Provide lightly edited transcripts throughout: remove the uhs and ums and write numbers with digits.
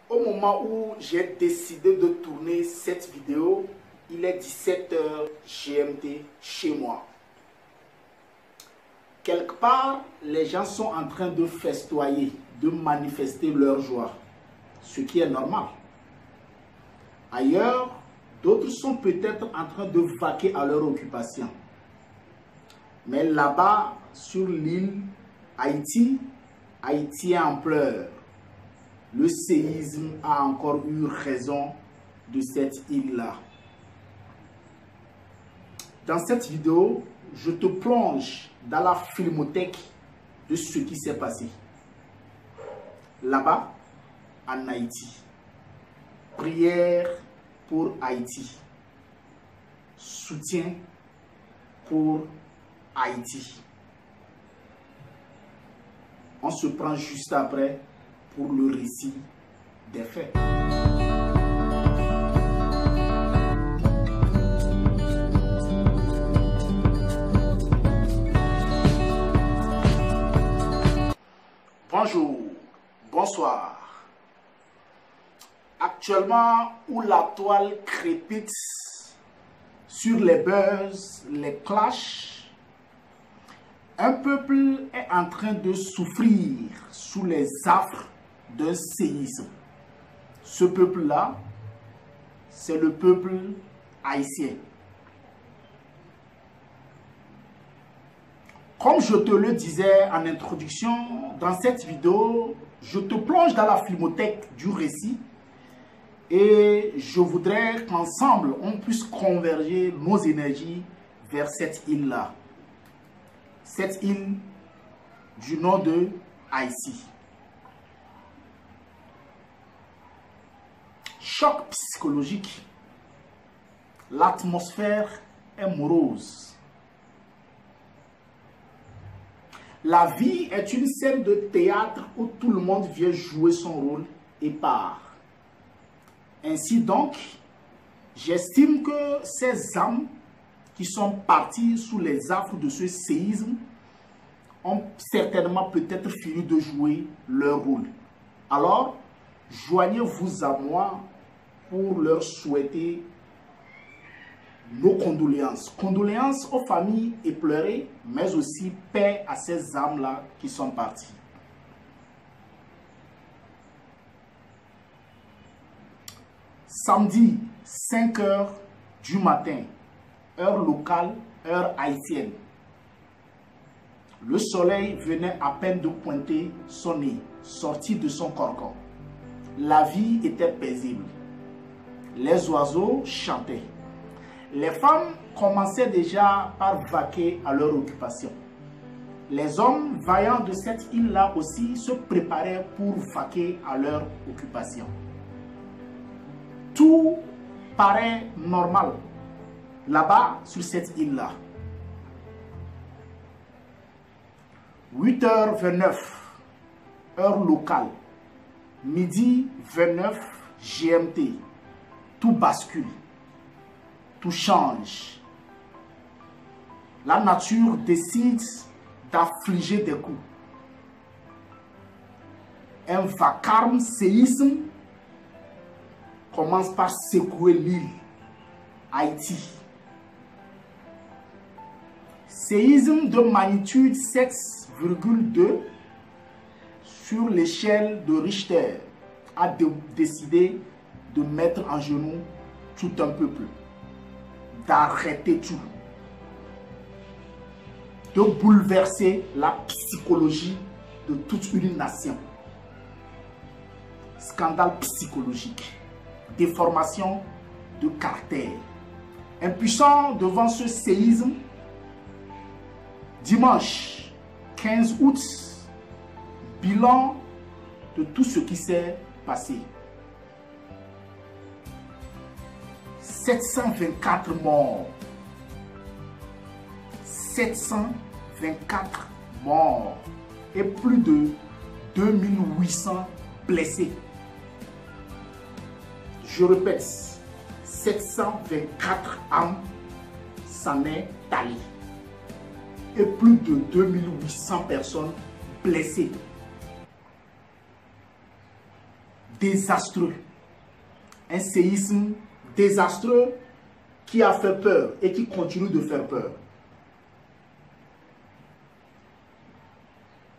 Au moment où j'ai décidé de tourner cette vidéo, il est 17 h GMT chez moi. Quelque part, les gens sont en train de festoyer, de manifester leur joie, ce qui est normal. Ailleurs, d'autres sont peut-être en train de vaquer à leur occupation. Mais là-bas, sur l'île Haïti, Haïti est en pleurs. Le séisme a encore eu raison de cette île-là. Dans cette vidéo, je te plonge dans la filmothèque de ce qui s'est passé. Là-bas, en Haïti. Prière pour Haïti. Soutien pour Haïti. On se prend juste après pour le récit des faits. Bonjour, bonsoir. Actuellement, où la toile crépite sur les buzz, les clashs, un peuple est en train de souffrir sous les affres d'un séisme. Ce peuple-là, c'est le peuple haïtien. Comme je te le disais en introduction, dans cette vidéo, je te plonge dans la filmothèque du récit et je voudrais qu'ensemble, on puisse converger nos énergies vers cette île-là. Cette île du nom de Haïti. Choc psychologique. L'atmosphère est morose. La vie est une scène de théâtre où tout le monde vient jouer son rôle et part. Ainsi donc, j'estime que ces âmes qui sont partis sous les affres de ce séisme ont certainement peut-être fini de jouer leur rôle. Alors, joignez-vous à moi pour leur souhaiter nos condoléances. Condoléances aux familles éplorées, mais aussi paix à ces âmes-là qui sont parties. Samedi, 5 h du matin, heure locale, heure haïtienne. Le soleil venait à peine de pointer son nez, sorti de son cocon. La vie était paisible. Les oiseaux chantaient. Les femmes commençaient déjà par vaquer à leur occupation. Les hommes vaillants de cette île-là aussi se préparaient pour vaquer à leur occupation. Tout paraît normal là-bas sur cette île-là. 8 h 29, heure locale, midi 29 GMT, tout bascule, tout change. La nature décide d'affliger des coups. Un vacarme séisme commence par secouer l'île Haïti. Séisme de magnitude 7,2 sur l'échelle de Richter a décidé de mettre en genoux tout un peuple, d'arrêter tout, de bouleverser la psychologie de toute une nation. Scandale psychologique, déformation de caractère. Impuissant devant ce séisme, dimanche 15 août, bilan de tout ce qui s'est passé. 724 morts. 724 morts et plus de 2800 blessés. Je répète, 724 âmes s'en est allées et plus de 2800 personnes blessées. désastreux. Un séisme désastreux qui a fait peur et qui continue de faire peur.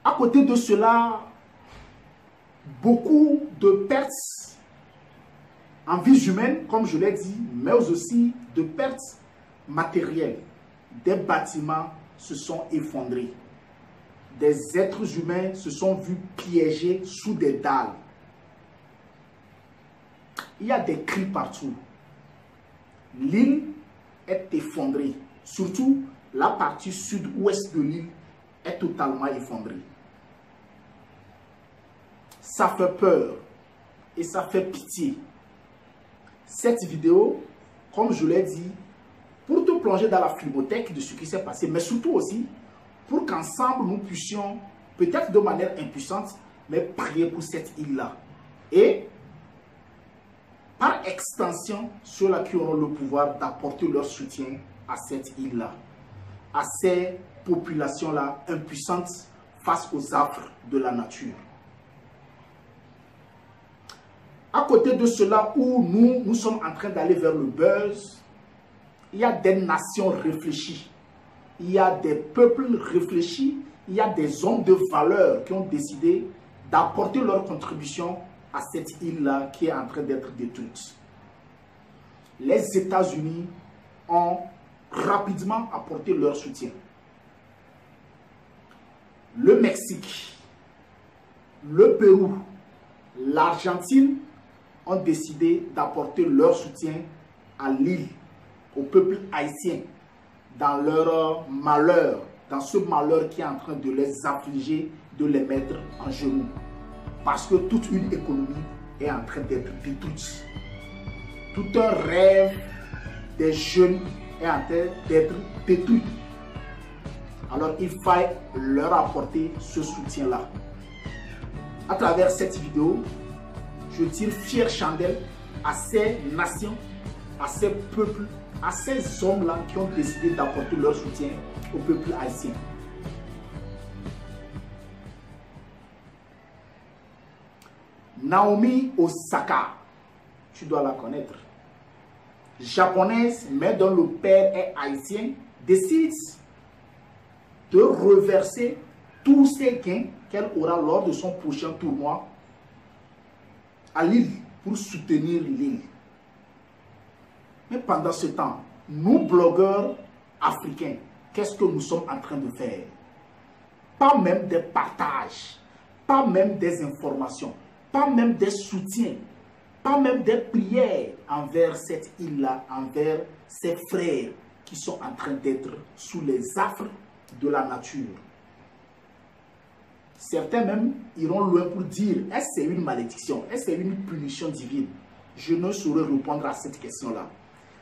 À côté de cela, beaucoup de pertes en vies humaines, comme je l'ai dit, mais aussi de pertes matérielles. Des bâtiments se sont effondrés. Des êtres humains se sont vus piégés sous des dalles. Il y a des cris partout. L'île est effondrée. Surtout, la partie sud-ouest de l'île est totalement effondrée. Ça fait peur et ça fait pitié. Cette vidéo, comme je l'ai dit, pour te plonger dans la filmothèque de ce qui s'est passé, mais surtout aussi pour qu'ensemble nous puissions, peut-être de manière impuissante, mais prier pour cette île-là. Et par extension, ceux-là qui auront le pouvoir d'apporter leur soutien à cette île-là, à ces populations-là impuissantes face aux affres de la nature. À côté de cela, où nous sommes en train d'aller vers le buzz, il y a des nations réfléchies, il y a des peuples réfléchis, il y a des hommes de valeur qui ont décidé d'apporter leur contribution à cette île-là qui est en train d'être détruite. Les États-Unis ont rapidement apporté leur soutien. Le Mexique, le Pérou, l'Argentine ont décidé d'apporter leur soutien à l'île, au peuple haïtien, dans leur malheur, dans ce malheur qui est en train de les affliger, de les mettre en genoux. Parce que toute une économie est en train d'être détruite. Tout un rêve des jeunes est en train d'être détruit. Alors il faut leur apporter ce soutien-là. À travers cette vidéo, je tire fière chandelle à ces nations, à ces peuples, à ces hommes-là qui ont décidé d'apporter leur soutien au peuple haïtien. Naomi Osaka, tu dois la connaître. Japonaise, mais dont le père est haïtien, décide de reverser tous ses gains qu'elle aura lors de son prochain tournoi à l'île pour soutenir l'île. Mais pendant ce temps, nous blogueurs africains, qu'est-ce que nous sommes en train de faire? Pas même des partages, pas même des informations, pas même des soutiens, pas même des prières envers cette île-là, envers ces frères qui sont en train d'être sous les affres de la nature. Certains même iront loin pour dire, est-ce que c'est une malédiction? Est-ce que c'est une punition divine? Je ne saurais répondre à cette question-là.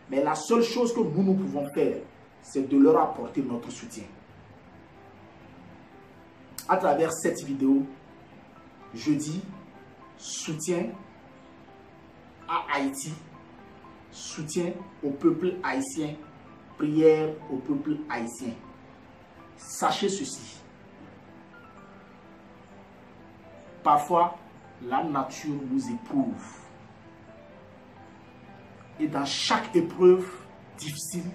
Mais la seule chose que nous pouvons faire, c'est de leur apporter notre soutien. À travers cette vidéo, je dis soutien à Haïti, soutien au peuple haïtien, prière au peuple haïtien. Sachez ceci. Parfois, la nature nous éprouve. Et dans chaque épreuve difficile,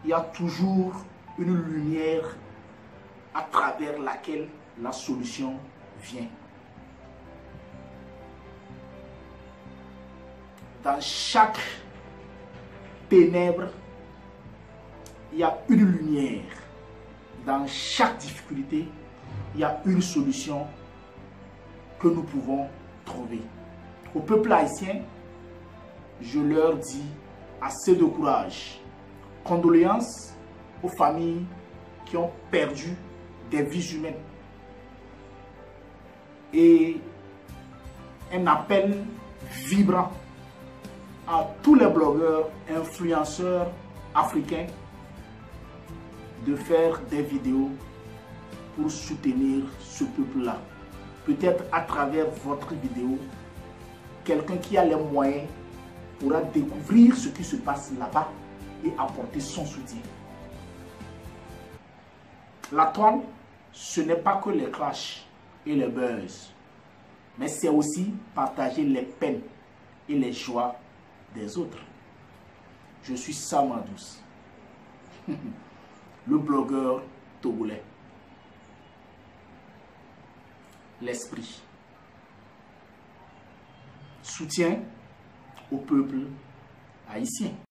il y a toujours une lumière à travers laquelle la solution vient. Dans chaque ténèbre, il y a une lumière. Dans chaque difficulté, il y a une solution que nous pouvons trouver. Au peuple haïtien, je leur dis assez de courage. Condoléances aux familles qui ont perdu des vies humaines. Et un appel vibrant à tous les blogueurs, influenceurs africains de faire des vidéos pour soutenir ce peuple-là. Peut-être à travers votre vidéo, quelqu'un qui a les moyens pourra découvrir ce qui se passe là-bas et apporter son soutien. La toile, ce n'est pas que les clashs et les buzz. mais c'est aussi partager les peines et les joies des autres. Je suis Sam Adous, le blogueur togolais. L'esprit. Soutien au peuple haïtien.